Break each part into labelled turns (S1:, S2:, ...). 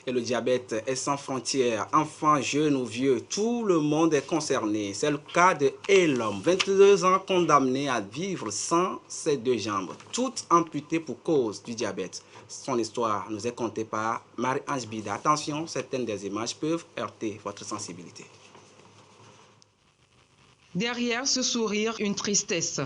S1: Et le diabète est sans frontières. Enfants, jeunes ou vieux, tout le monde est concerné. C'est le cas de Elom, 22 ans, condamné à vivre sans ses deux jambes, toutes amputées pour cause du diabète. Son histoire nous est contée par Marie-Ange Bida. Attention, certaines des images peuvent heurter votre sensibilité.
S2: Derrière ce sourire, une tristesse.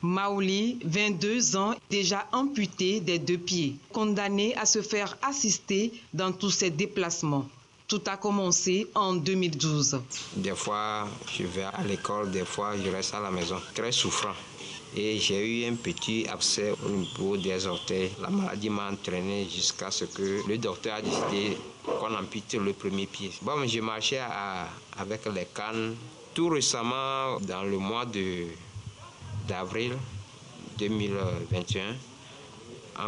S2: Maouli, 22 ans, déjà amputé des deux pieds, condamné à se faire assister dans tous ses déplacements. Tout a commencé en 2012.
S3: Des fois, je vais à l'école, des fois, je reste à la maison, très souffrant. Et j'ai eu un petit abcès au niveau des orteils. La maladie m'a entraîné jusqu'à ce que le docteur a décidé qu'on ampute le premier pied. Bon, je marchais avec les cannes. Tout récemment, dans le mois d'avril 2021,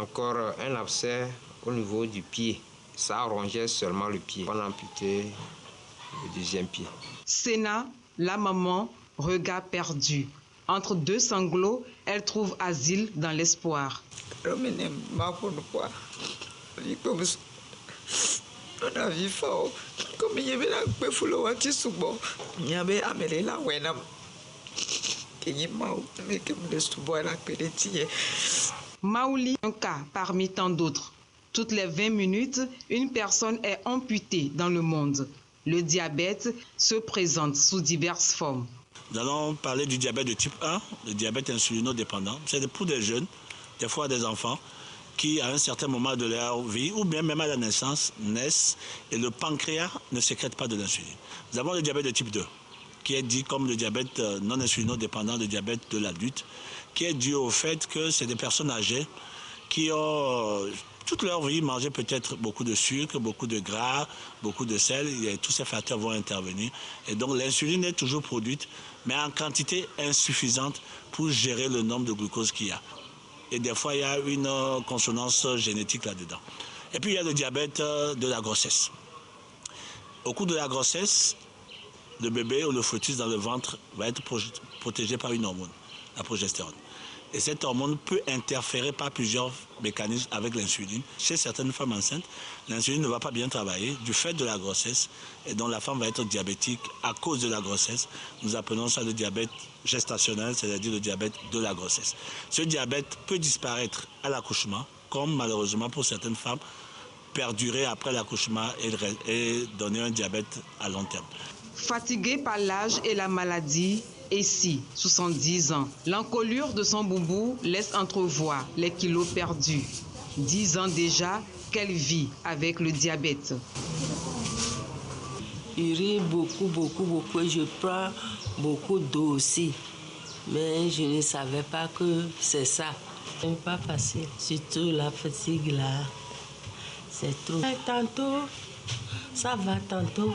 S3: encore un abcès au niveau du pied. Ça rongeait seulement le pied. On a amputé le deuxième pied.
S2: Sénat, la maman, regard perdu. Entre deux sanglots, elle trouve asile dans l'espoir. Maouli, un cas parmi tant d'autres. Toutes les 20 minutes, une personne est amputée dans le monde. Le diabète se présente sous diverses formes.
S4: Nous allons parler du diabète de type 1, le diabète insulinodépendant. C'est pour des jeunes, des fois des enfants, qui à un certain moment de leur vie, ou bien même à la naissance, naissent et le pancréas ne sécrète pas de l'insuline. Nous avons le diabète de type 2, qui est dit comme le diabète non insulinodépendant, le diabète de l'adulte, qui est dû au fait que c'est des personnes âgées qui ont toute leur vie mangé peut-être beaucoup de sucre, beaucoup de gras, beaucoup de sel, et tous ces facteurs vont intervenir. Et donc l'insuline est toujours produite, mais en quantité insuffisante pour gérer le nombre de glucose qu'il y a. Et des fois, il y a une consonance génétique là-dedans. Et puis, il y a le diabète de la grossesse. Au cours de la grossesse, le bébé ou le fœtus dans le ventre va être protégé par une hormone, la progestérone. Et cette hormone peut interférer par plusieurs mécanismes avec l'insuline. Chez certaines femmes enceintes, l'insuline ne va pas bien travailler du fait de la grossesse et donc la femme va être diabétique à cause de la grossesse. Nous appelons ça le diabète gestationnel, c'est-à-dire le diabète de la grossesse. Ce diabète peut disparaître à l'accouchement, comme malheureusement pour certaines femmes, perdurer après l'accouchement et donner un diabète à long terme.
S2: Fatigué par l'âge et la maladie, Essie, 70 ans, l'encolure de son boubou laisse entrevoir les kilos perdus. 10 ans déjà qu'elle vit avec le diabète.
S5: Je ris beaucoup et je prends beaucoup d'eau aussi. Mais je ne savais pas que c'est ça. Ce n'est pas facile, surtout la fatigue là. C'est trop. Tantôt, ça va tantôt.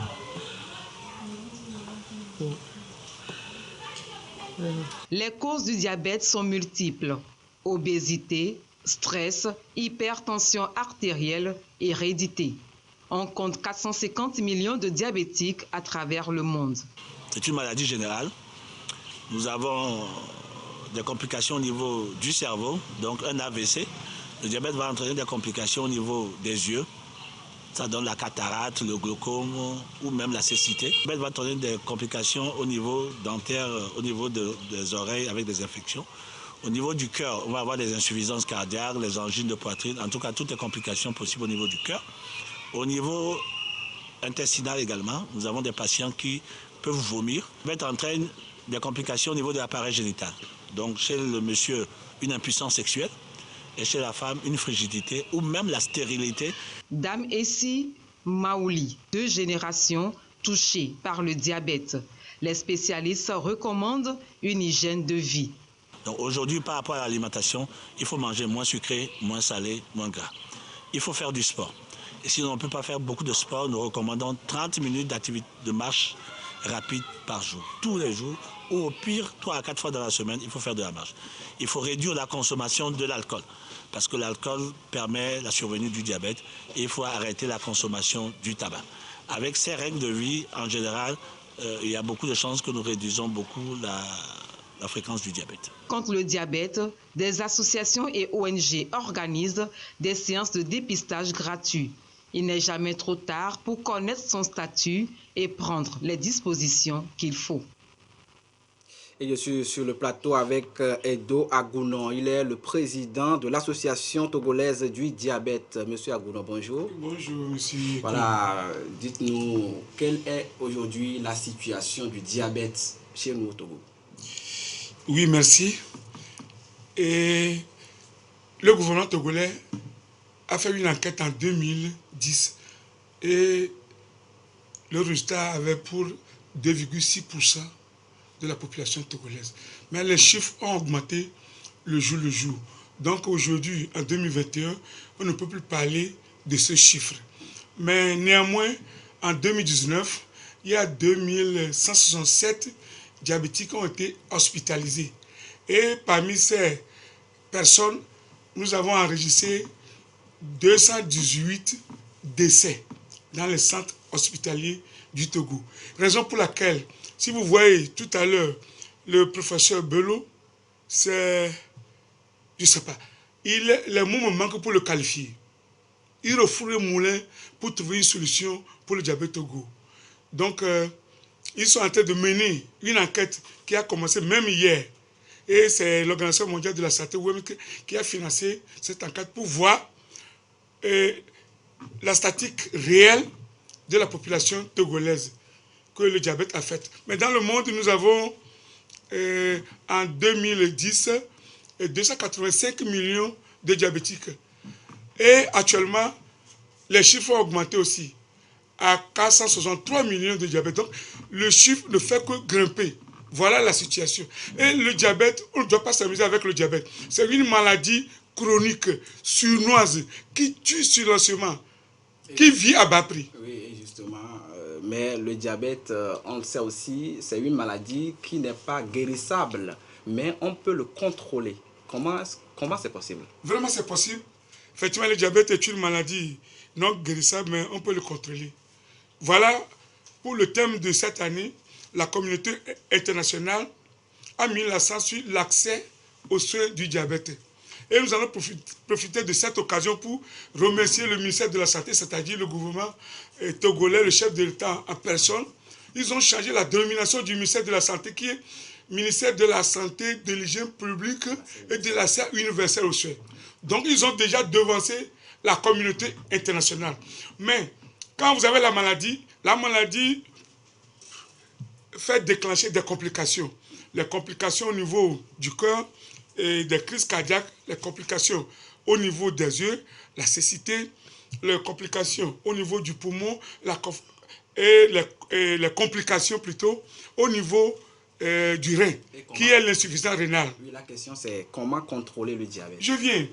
S2: Les causes du diabète sont multiples. Obésité, stress, hypertension artérielle, hérédité. On compte 450 millions de diabétiques à travers le monde.
S4: C'est une maladie générale. Nous avons des complications au niveau du cerveau, donc un AVC. Le diabète va entraîner des complications au niveau des yeux. Ça donne la cataracte, le glaucome ou même la cécité. Le diabète va entraîner des complications au niveau dentaire, au niveau des oreilles avec des infections. Au niveau du cœur, on va avoir des insuffisances cardiaques, les angines de poitrine, en tout cas toutes les complications possibles au niveau du cœur. Au niveau intestinal également, nous avons des patients qui peuvent vomir. Le diabète entraîne des complications au niveau de l'appareil génital. Donc chez le monsieur, une impuissance sexuelle. Et chez la femme, une frigidité ou même la stérilité.
S2: Dame Essie, Maouli, 2 générations touchées par le diabète. Les spécialistes recommandent une hygiène de vie.
S4: Donc aujourd'hui, par rapport à l'alimentation, il faut manger moins sucré, moins salé, moins gras. Il faut faire du sport. Et si on ne peut pas faire beaucoup de sport, nous recommandons 30 minutes d'activité de marche rapide par jour, tous les jours, ou au pire, 3 à 4 fois dans la semaine, il faut faire de la marche. Il faut réduire la consommation de l'alcool, parce que l'alcool permet la survenue du diabète, et il faut arrêter la consommation du tabac. Avec ces règles de vie, en général, il y a beaucoup de chances que nous réduisons beaucoup la fréquence du diabète.
S2: Contre le diabète, des associations et ONG organisent des séances de dépistage gratuits. Il n'est jamais trop tard pour connaître son statut et prendre les dispositions qu'il faut.
S1: Et je suis sur le plateau avec Edo Agounon. Il est le président de l'association togolaise du diabète. Monsieur Agounon, bonjour.
S6: Bonjour, monsieur.
S1: Voilà, dites-nous, quelle est aujourd'hui la situation du diabète chez nous au Togo?
S6: Oui, merci. Et le gouvernement togolais a fait une enquête en 2010 et le résultat avait pour 2,6% de la population togolaise. Mais les chiffres ont augmenté le jour. Donc aujourd'hui, en 2021, on ne peut plus parler de ce chiffre. Mais néanmoins, en 2019, il y a 2167 diabétiques qui ont été hospitalisés. Et parmi ces personnes, nous avons enregistré 218 décès dans les centres hospitaliers du Togo. Raison pour laquelle, si vous voyez tout à l'heure le professeur Bello, c'est, je ne sais pas, les mots me manquent pour le qualifier. Il refoule le moulin pour trouver une solution pour le diabète Togo. Donc, ils sont en train de mener une enquête qui a commencé même hier. Et c'est l'Organisation mondiale de la santé qui a financé cette enquête pour voir la statistique réelle de la population togolaise que le diabète affecte. Mais dans le monde, nous avons en 2010 285 millions de diabétiques. Et actuellement, les chiffres ont augmenté aussi à 463 millions de diabètes. Donc, le chiffre ne fait que grimper. Voilà la situation. Et le diabète, on ne doit pas s'amuser avec le diabète. C'est une maladie chronique, sournoise, qui tue silencieusement, qui vit à bas prix.
S1: Oui, justement. Mais le diabète, on le sait aussi, c'est une maladie qui n'est pas guérissable, mais on peut le contrôler. Comment c'est possible?
S6: Vraiment, c'est possible. Effectivement, le diabète est une maladie non guérissable, mais on peut le contrôler. Voilà, pour le thème de cette année, la communauté internationale a mis l'accent sur l'accès aux soins du diabète. Et nous allons profiter de cette occasion pour remercier le ministère de la Santé, c'est-à-dire le gouvernement togolais, le chef de l'État en personne. Ils ont changé la dénomination du ministère de la Santé qui est ministère de la Santé, de l'hygiène publique et de l'accès universel aux soins. Donc ils ont déjà devancé la communauté internationale. Mais quand vous avez la maladie fait déclencher des complications. Les complications au niveau du cœur, et des crises cardiaques, les complications au niveau des yeux, la cécité, les complications au niveau du poumon, les complications plutôt au niveau du rein, qui est l'insuffisance rénale.
S1: Oui, la question c'est comment contrôler le diabète.
S6: J'en viens.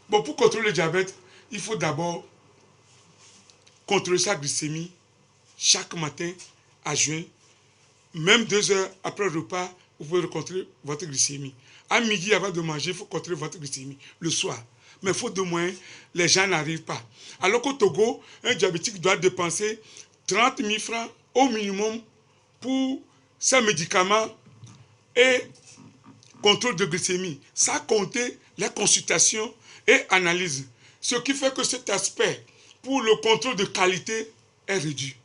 S6: Bon, pour contrôler le diabète, il faut d'abord contrôler sa glycémie chaque matin à jeun. Même 2 heures après le repas, vous pouvez contrôler votre glycémie. À midi, avant de manger, il faut contrôler votre glycémie le soir. Mais faute de moyens, les gens n'arrivent pas. Alors qu'au Togo, un diabétique doit dépenser 30 000 francs au minimum pour ses médicaments et contrôle de glycémie. Ça compter les consultations et analyses. Ce qui fait que cet aspect pour le contrôle de qualité est réduit.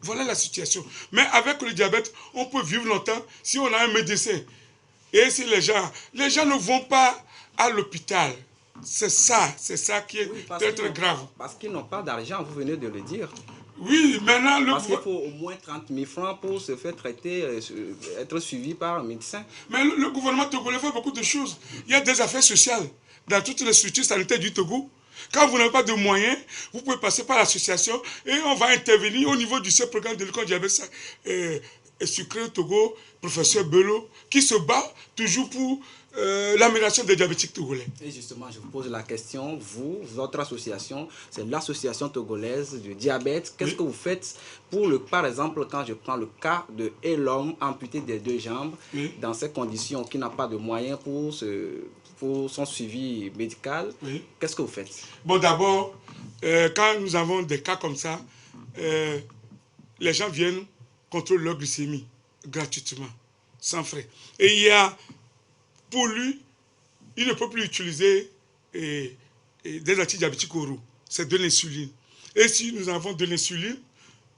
S6: Voilà la situation. Mais avec le diabète, on peut vivre longtemps si on a un médecin. Et si les gens ne vont pas à l'hôpital. C'est ça qui est très grave.
S1: Parce qu'ils n'ont pas d'argent, vous venez de le dire.
S6: Oui, maintenant...
S1: Parce qu'il faut au moins 30 000 francs pour se faire traiter, être suivi par un médecin.
S6: Mais le gouvernement togolais fait beaucoup de choses. Il y a des affaires sociales dans toutes les structures sanitaires du Togo. Quand vous n'avez pas de moyens, vous pouvez passer par l'association et on va intervenir au niveau du seul programme de l'école diabète et sucré au Togo, professeur Bello, qui se bat toujours pour l'amélioration des diabétiques togolais.
S1: Et justement, je vous pose la question, votre association, c'est l'association togolaise du diabète. Qu'est-ce que vous faites pour par exemple, quand je prends le cas de l'homme amputé des 2 jambes, dans ces conditions, qui n'a pas de moyens pour son suivi médical, qu'est-ce que vous faites?
S6: Bon, d'abord, quand nous avons des cas comme ça, les gens viennent contrôler leur glycémie gratuitement, sans frais. Et il y a, pour lui, il ne peut plus utiliser des antidiabétiques oraux, c'est de l'insuline. Et si nous avons de l'insuline,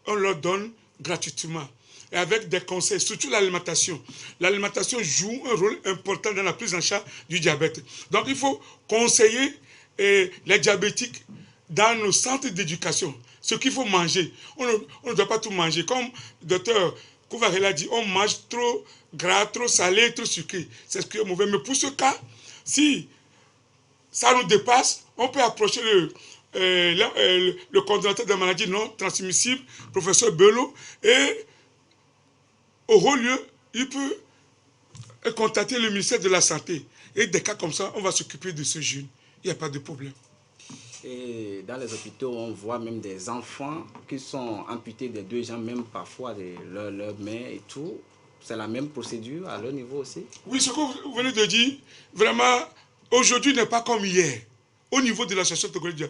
S6: on leur donne gratuitement. Et avec des conseils, surtout l'alimentation. L'alimentation joue un rôle important dans la prise en charge du diabète. Donc il faut conseiller les diabétiques dans nos centres d'éducation. Ce qu'il faut manger. On ne doit pas tout manger. Comme le docteur Kouvarela dit, on mange trop gras, trop salé, trop sucré. C'est ce qui est mauvais. Mais pour ce cas, si ça nous dépasse, on peut approcher le coordonnateur de maladies non transmissibles, professeur Bello, et au haut lieu, il peut contacter le ministère de la Santé. Et des cas comme ça, on va s'occuper de ce jeune. Il n'y a pas de problème.
S1: Et dans les hôpitaux, on voit même des enfants qui sont amputés des 2 jambes, même parfois de leurs mains et tout. C'est la même procédure à leur niveau aussi?
S6: Oui, ce que vous venez de dire, vraiment, aujourd'hui n'est pas comme hier. Au niveau de l'association togolaise,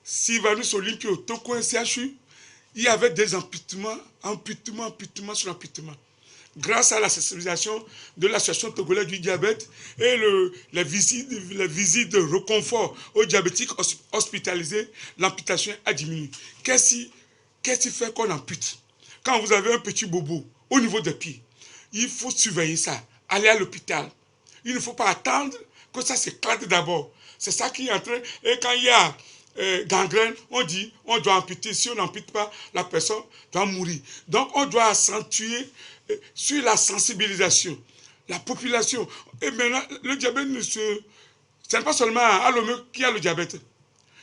S6: Sylvanus Olympio, Tokoin CHU, il y avait des amputements sur amputements. Grâce à la sensibilisation de l'association togolaise du diabète et les visites de reconfort aux diabétiques hospitalisés, l'amputation a diminué. Qu'est-ce qui fait qu'on ampute? Quand vous avez un petit bobo au niveau des pieds, il faut surveiller ça, aller à l'hôpital. Il ne faut pas attendre que ça s'éclate d'abord. C'est ça qui est en train... Et quand il y a gangrène, on dit on doit amputer. Si on n'ampute pas, la personne doit mourir. Donc on doit accentuer sur la sensibilisation, la population. Et maintenant, le diabète ce n'est pas seulement à Lomé qui a le diabète.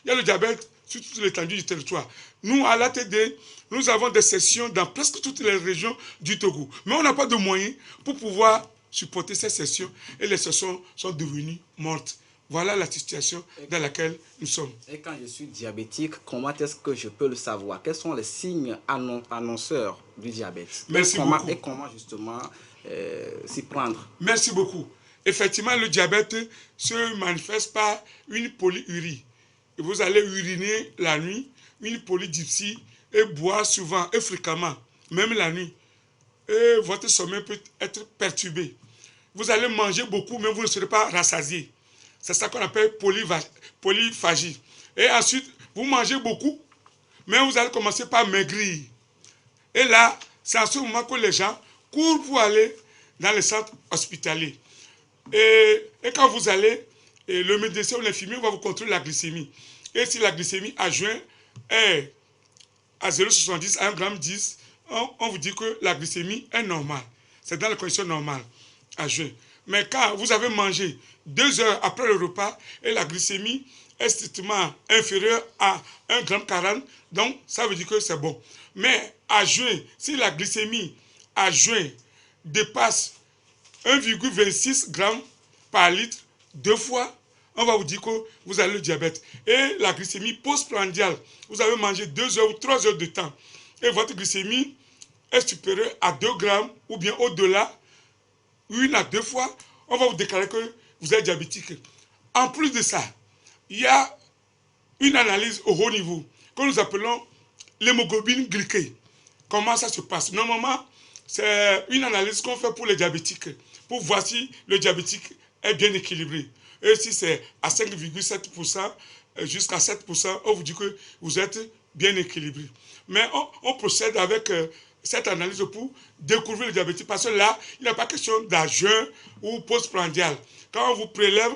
S6: Il y a le diabète sur toute l'étendue du territoire. Nous, à l'ATD, nous avons des sessions dans presque toutes les régions du Togo. Mais on n'a pas de moyens pour pouvoir supporter ces sessions. Et les sessions sont devenues mortes. Voilà la situation dans laquelle nous sommes.
S1: Et quand je suis diabétique, comment est-ce que je peux le savoir? Quels sont les signes annonceurs du diabète?
S6: Merci beaucoup.
S1: Et comment justement s'y prendre?
S6: Merci beaucoup. Effectivement, le diabète se manifeste par une polyurie. Vous allez uriner la nuit, une polydipsie, et boire souvent et fréquemment, même la nuit. Et votre sommeil peut être perturbé. Vous allez manger beaucoup, mais vous ne serez pas rassasié. C'est ça qu'on appelle polyphagie. Et ensuite, vous mangez beaucoup, mais vous allez commencer par maigrir. Et là, c'est à ce moment que les gens courent pour aller dans les centres hospitaliers. Et quand vous allez, le médecin ou l'infirmier va vous contrôler la glycémie. Et si la glycémie à jeun est à 0,70 à 1,10 g, on vous dit que la glycémie est normale. C'est dans les conditions normales à jeun. Mais quand vous avez mangé 2 heures après le repas et la glycémie est strictement inférieure à 1,40 g, donc ça veut dire que c'est bon. Mais à jeun, si la glycémie à jeun dépasse 1,26 g par litre 2 fois, on va vous dire que vous avez le diabète. Et la glycémie postprandiale, vous avez mangé 2 heures ou 3 heures de temps et votre glycémie est supérieure à 2 grammes ou bien au-delà, 1 à 2 fois, on va vous déclarer que vous êtes diabétique. En plus de ça, il y a une analyse au haut niveau que nous appelons l'hémoglobine glyquée. Comment ça se passe? Normalement, c'est une analyse qu'on fait pour les diabétiques, pour voir si le diabétique est bien équilibré. Et si c'est à 5,7% jusqu'à 7%, on vous dit que vous êtes bien équilibré. Mais on procède avec cette analyse pour découvrir le diabète. Parce que là, il n'y a pas question d'jeûn ou postprandial. Quand on vous prélève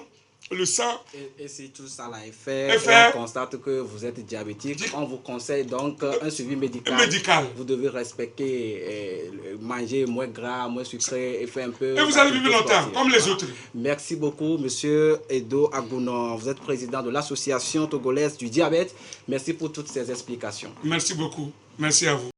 S6: le sang...
S1: Et si tout ça là est fait, on constate que vous êtes diabétique, on vous conseille donc un suivi médical. Vous devez respecter, manger moins gras, moins sucré et faire un peu...
S6: Et vous allez vivre longtemps, comme les autres.
S1: Merci beaucoup, monsieur Edo Agounon. Vous êtes président de l'association togolaise du diabète. Merci pour toutes ces explications.
S6: Merci beaucoup. Merci à vous.